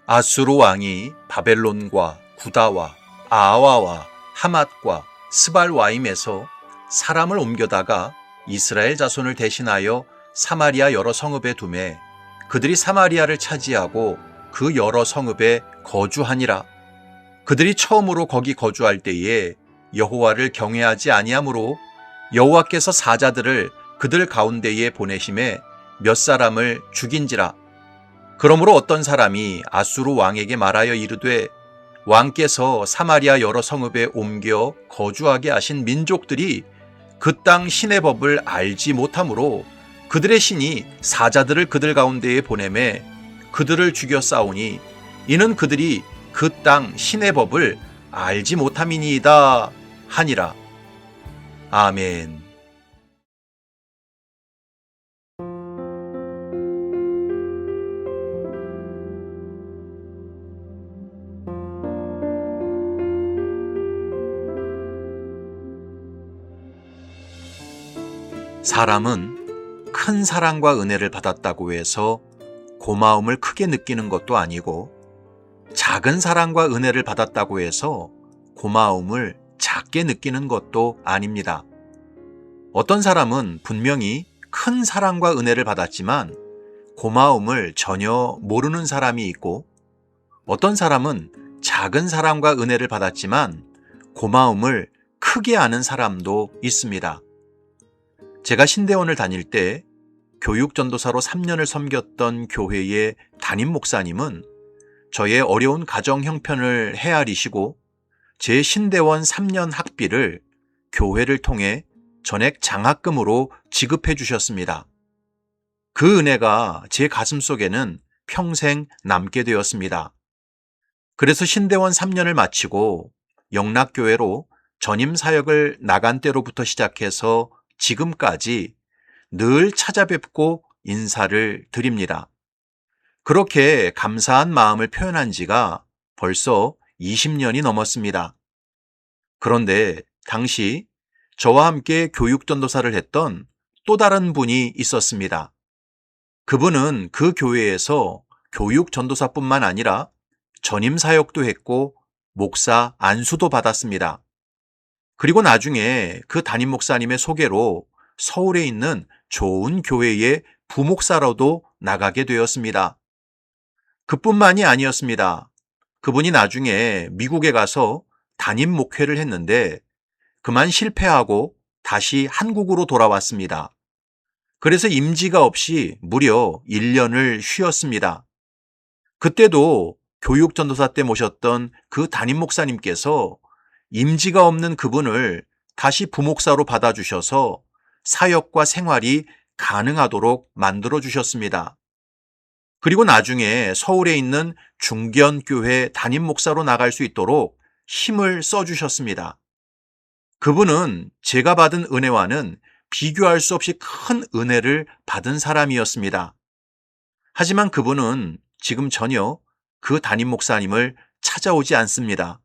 아수르 왕이 바벨론과 구다와 아와와 하맛과 스발와임에서 사람을 옮겨다가 이스라엘 자손을 대신하여 사마리아 여러 성읍에 두매 그들이 사마리아를 차지하고 그 여러 성읍에 거주하니라. 그들이 처음으로 거기 거주할 때에 여호와를 경외하지 아니하므로 여호와께서 사자들을 그들 가운데에 보내심에 몇 사람을 죽인지라. 그러므로 어떤 사람이 아수르 왕에게 말하여 이르되 왕께서 사마리아 여러 성읍에 옮겨 거주하게 하신 민족들이 그 땅 신의 법을 알지 못하므로 그들의 신이 사자들을 그들 가운데에 보내매 그들을 죽여 싸우니 이는 그들이 그 땅 신의 법을 알지 못함이니이다 하니라. 아멘. 사람은 큰 사랑과 은혜를 받았다고 해서 고마움을 크게 느끼는 것도 아니고 작은 사랑과 은혜를 받았다고 해서 고마움을 작게 느끼는 것도 아닙니다. 어떤 사람은 분명히 큰 사랑과 은혜를 받았지만 고마움을 전혀 모르는 사람이 있고 어떤 사람은 작은 사랑과 은혜를 받았지만 고마움을 크게 아는 사람도 있습니다. 제가 신대원을 다닐 때 교육전도사로 3년을 섬겼던 교회의 담임 목사님은 저의 어려운 가정 형편을 헤아리시고 제 신대원 3년 학비를 교회를 통해 전액 장학금으로 지급해 주셨습니다. 그 은혜가 제 가슴 속에는 평생 남게 되었습니다. 그래서 신대원 3년을 마치고 영락교회로 전임 사역을 나간 때로부터 시작해서 지금까지 늘 찾아뵙고 인사를 드립니다. 그렇게 감사한 마음을 표현한 지가 벌써 20년이 넘었습니다. 그런데 당시 저와 함께 교육전도사를 했던 또 다른 분이 있었습니다. 그분은 그 교회에서 교육전도사뿐만 아니라 전임 사역도 했고 목사 안수도 받았습니다. 그리고 나중에 그 담임 목사님의 소개로 서울에 있는 좋은 교회의 부목사로도 나가게 되었습니다. 그뿐만이 아니었습니다. 그분이 나중에 미국에 가서 담임 목회를 했는데 그만 실패하고 다시 한국으로 돌아왔습니다. 그래서 임지가 없이 무려 1년을 쉬었습니다. 그때도 교육전도사 때 모셨던 그 담임 목사님께서 임지가 없는 그분을 다시 부목사로 받아주셔서 사역과 생활이 가능하도록 만들어 주셨습니다. 그리고 나중에 서울에 있는 중견교회 담임 목사로 나갈 수 있도록 힘을 써주셨습니다. 그분은 제가 받은 은혜와는 비교할 수 없이 큰 은혜를 받은 사람이었습니다. 하지만 그분은 지금 전혀 그 담임 목사님을 찾아오지 않습니다.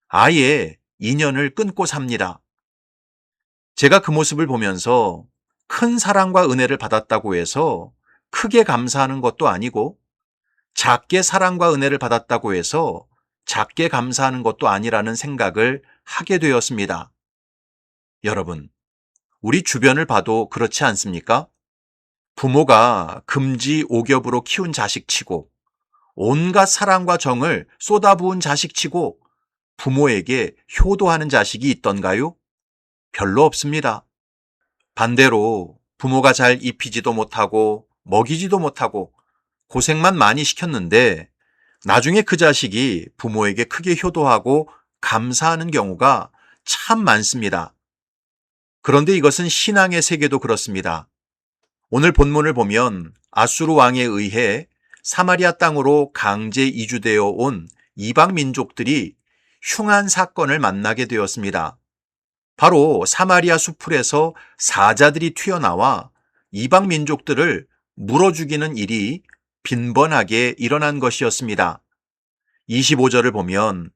아예 인연을 끊고 삽니다. 제가 그 모습을 보면서 큰 사랑과 은혜를 받았다고 해서 크게 감사하는 것도 아니고 작게 사랑과 은혜를 받았다고 해서 작게 감사하는 것도 아니라는 생각을 하게 되었습니다. 여러분, 우리 주변을 봐도 그렇지 않습니까? 부모가 금지옥엽으로 키운 자식치고 온갖 사랑과 정을 쏟아부은 자식치고 부모에게 효도하는 자식이 있던가요? 별로 없습니다. 반대로 부모가 잘 입히지도 못하고 먹이지도 못하고 고생만 많이 시켰는데 나중에 그 자식이 부모에게 크게 효도하고 감사하는 경우가 참 많습니다. 그런데 이것은 신앙의 세계도 그렇습니다. 오늘 본문을 보면 아수르 왕에 의해 사마리아 땅으로 강제 이주되어 온 이방 민족들이 흉한 사건을 만나게 되었습니다. 바로 사마리아 수풀에서 사자들이 튀어나와 이방 민족들을 물어 죽이는 일이 빈번하게 일어난 것이었습니다. 25절을 보면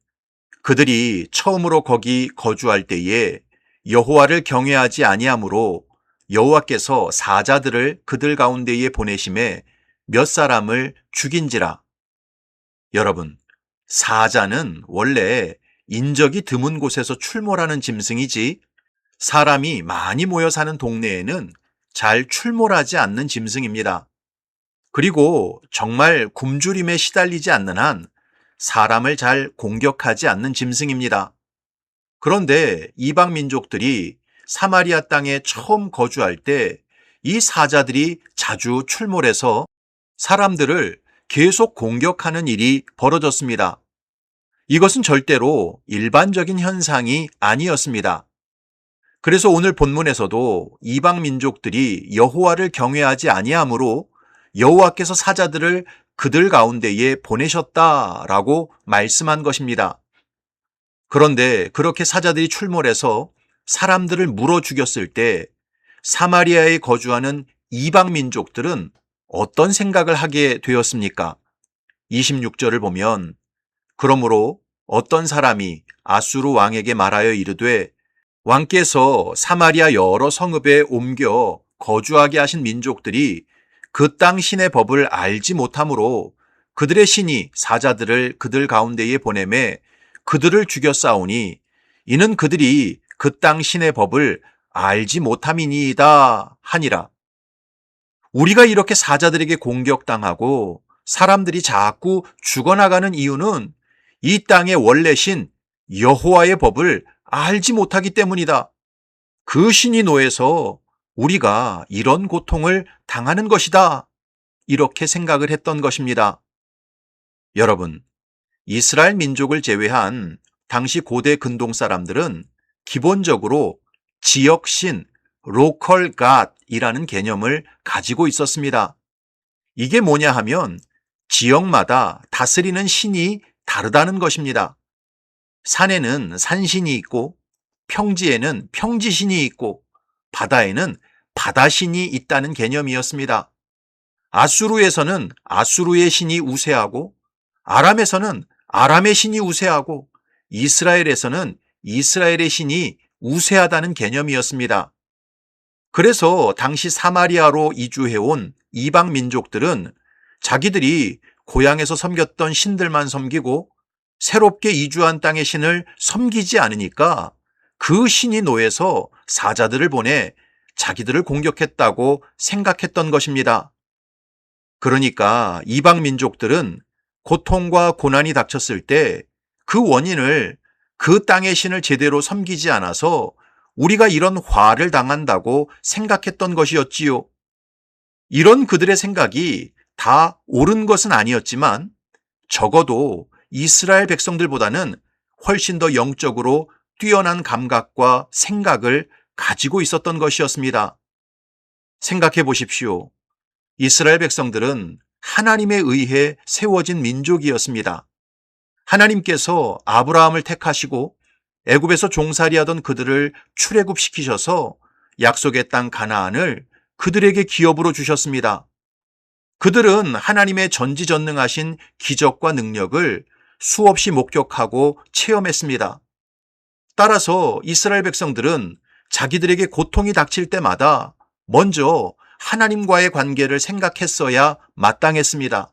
그들이 처음으로 거기 거주할 때에 여호와를 경외하지 아니하므로 여호와께서 사자들을 그들 가운데에 보내심에 몇 사람을 죽인지라. 여러분, 사자는 원래 인적이 드문 곳에서 출몰하는 짐승이지 사람이 많이 모여 사는 동네에는 잘 출몰하지 않는 짐승입니다. 그리고 정말 굶주림에 시달리지 않는 한 사람을 잘 공격하지 않는 짐승입니다. 그런데 이방 민족들이 사마리아 땅에 처음 거주할 때 이 사자들이 자주 출몰해서 사람들을 계속 공격하는 일이 벌어졌습니다. 이것은 절대로 일반적인 현상이 아니었습니다. 그래서 오늘 본문에서도 이방 민족들이 여호와를 경외하지 아니하므로 여호와께서 사자들을 그들 가운데에 보내셨다라고 말씀한 것입니다. 그런데 그렇게 사자들이 출몰해서 사람들을 물어 죽였을 때 사마리아에 거주하는 이방 민족들은 어떤 생각을 하게 되었습니까? 26절을 보면 그러므로 어떤 사람이 아수르 왕에게 말하여 이르되 왕께서 사마리아 여러 성읍에 옮겨 거주하게 하신 민족들이 그 땅 신의 법을 알지 못하므로 그들의 신이 사자들을 그들 가운데에 보내매 그들을 죽였사오니 이는 그들이 그 땅 신의 법을 알지 못함이니이다 하니라. 우리가 이렇게 사자들에게 공격당하고 사람들이 자꾸 죽어나가는 이유는 이 땅의 원래 신 여호와의 법을 알지 못하기 때문이다. 그 신이 노해서 우리가 이런 고통을 당하는 것이다. 이렇게 생각을 했던 것입니다. 여러분, 이스라엘 민족을 제외한 당시 고대 근동 사람들은 기본적으로 지역신, local god이라는 개념을 가지고 있었습니다. 이게 뭐냐 하면 지역마다 다스리는 신이 다르다는 것입니다. 산에는 산신이 있고 평지에는 평지신이 있고 바다에는 바다신이 있다는 개념이었습니다. 아수르에서는 아수르의 신이 우세하고 아람에서는 아람의 신이 우세하고 이스라엘에서는 이스라엘의 신이 우세하다는 개념이었습니다. 그래서 당시 사마리아로 이주해온 이방 민족들은 자기들이 고향에서 섬겼던 신들만 섬기고 새롭게 이주한 땅의 신을 섬기지 않으니까 그 신이 노해서 사자들을 보내 자기들을 공격했다고 생각했던 것입니다. 그러니까 이방 민족들은 고통과 고난이 닥쳤을 때 그 원인을 그 땅의 신을 제대로 섬기지 않아서 우리가 이런 화를 당한다고 생각했던 것이었지요. 이런 그들의 생각이 다 옳은 것은 아니었지만 적어도 이스라엘 백성들보다는 훨씬 더 영적으로 뛰어난 감각과 생각을 가지고 있었던 것이었습니다. 생각해 보십시오. 이스라엘 백성들은 하나님에 의해 세워진 민족이었습니다. 하나님께서 아브라함을 택하시고 애굽에서 종살이하던 그들을 출애굽시키셔서 약속의 땅 가나안을 그들에게 기업으로 주셨습니다. 그들은 하나님의 전지전능하신 기적과 능력을 수없이 목격하고 체험했습니다. 따라서 이스라엘 백성들은 자기들에게 고통이 닥칠 때마다 먼저 하나님과의 관계를 생각했어야 마땅했습니다.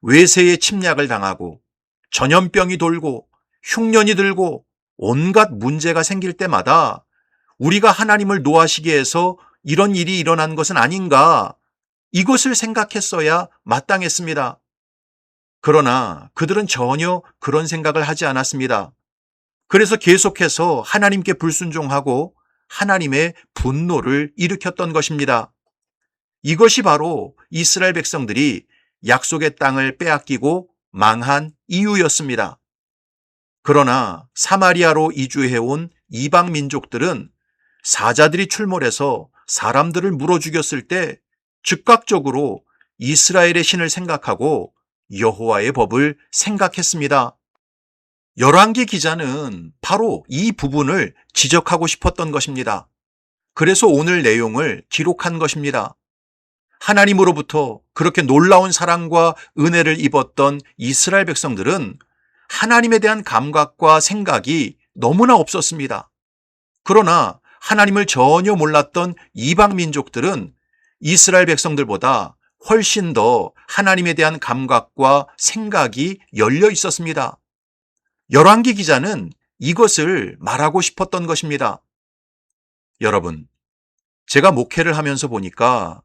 외세의 침략을 당하고 전염병이 돌고 흉년이 들고 온갖 문제가 생길 때마다 우리가 하나님을 노하시게 해서 이런 일이 일어난 것은 아닌가, 이것을 생각했어야 마땅했습니다. 그러나 그들은 전혀 그런 생각을 하지 않았습니다. 그래서 계속해서 하나님께 불순종하고 하나님의 분노를 일으켰던 것입니다. 이것이 바로 이스라엘 백성들이 약속의 땅을 빼앗기고 망한 이유였습니다. 그러나 사마리아로 이주해온 이방 민족들은 사자들이 출몰해서 사람들을 물어 죽였을 때 즉각적으로 이스라엘의 신을 생각하고 여호와의 법을 생각했습니다. 열왕기 기자는 바로 이 부분을 지적하고 싶었던 것입니다. 그래서 오늘 내용을 기록한 것입니다. 하나님으로부터 그렇게 놀라운 사랑과 은혜를 입었던 이스라엘 백성들은 하나님에 대한 감각과 생각이 너무나 없었습니다. 그러나 하나님을 전혀 몰랐던 이방 민족들은 이스라엘 백성들보다 훨씬 더 하나님에 대한 감각과 생각이 열려 있었습니다. 열왕기 기자는 이것을 말하고 싶었던 것입니다. 여러분, 제가 목회를 하면서 보니까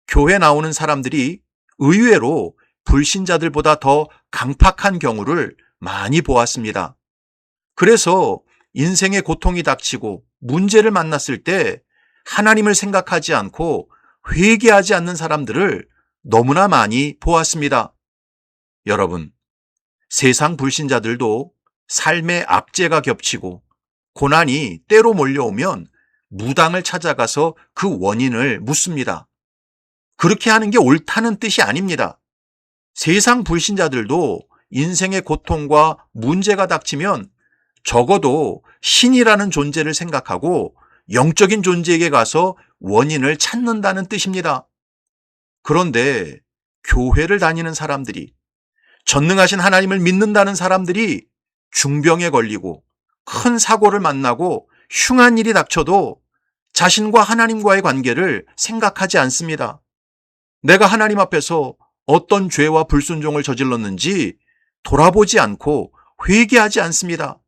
교회 나오는 사람들이 의외로 불신자들보다 더 강팍한 경우를 많이 보았습니다. 그래서 인생의 고통이 닥치고 문제를 만났을 때 하나님을 생각하지 않고 회개하지 않는 사람들을 너무나 많이 보았습니다. 여러분, 세상 불신자들도 삶의 악재가 겹치고 고난이 때로 몰려오면 무당을 찾아가서 그 원인을 묻습니다. 그렇게 하는 게 옳다는 뜻이 아닙니다. 세상 불신자들도 인생의 고통과 문제가 닥치면 적어도 신이라는 존재를 생각하고 영적인 존재에게 가서 원인을 찾는다는 뜻입니다. 그런데 교회를 다니는 사람들이, 전능하신 하나님을 믿는다는 사람들이 중병에 걸리고 큰 사고를 만나고 흉한 일이 닥쳐도 자신과 하나님과의 관계를 생각하지 않습니다. 내가 하나님 앞에서 어떤 죄와 불순종을 저질렀는지 돌아보지 않고 회개하지 않습니다.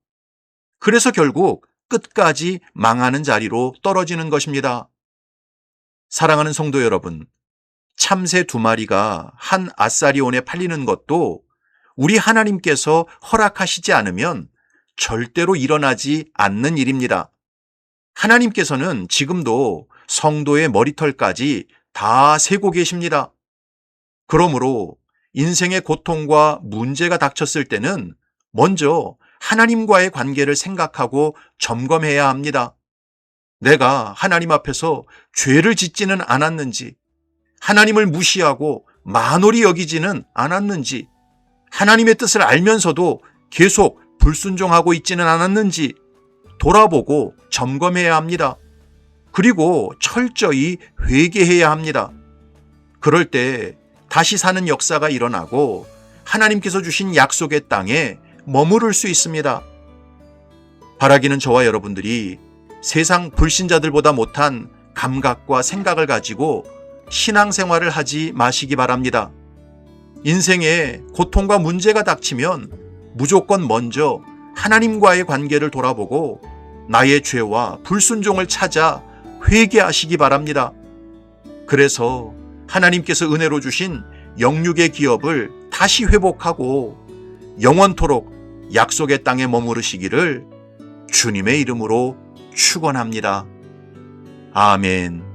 그래서 결국 끝까지 망하는 자리로 떨어지는 것입니다. 사랑하는 성도 여러분, 참새 2마리가 한 아사리온에 팔리는 것도 우리 하나님께서 허락하시지 않으면 절대로 일어나지 않는 일입니다. 하나님께서는 지금도 성도의 머리털까지 다 세고 계십니다. 그러므로 인생의 고통과 문제가 닥쳤을 때는 먼저 하나님과의 관계를 생각하고 점검해야 합니다. 내가 하나님 앞에서 죄를 짓지는 않았는지, 하나님을 무시하고 만홀히 여기지는 않았는지, 하나님의 뜻을 알면서도 계속 불순종하고 있지는 않았는지 돌아보고 점검해야 합니다. 그리고 철저히 회개해야 합니다. 그럴 때 다시 사는 역사가 일어나고 하나님께서 주신 약속의 땅에 머무를 수 있습니다. 바라기는 저와 여러분들이 세상 불신자들보다 못한 감각과 생각을 가지고 신앙생활을 하지 마시기 바랍니다. 인생에 고통과 문제가 닥치면 무조건 먼저 하나님과의 관계를 돌아보고 나의 죄와 불순종을 찾아 회개하시기 바랍니다. 그래서 하나님께서 은혜로 주신 영육의 기업을 다시 회복하고 영원토록 약속의 땅에 머무르시기를 주님의 이름으로 축원합니다. 아멘.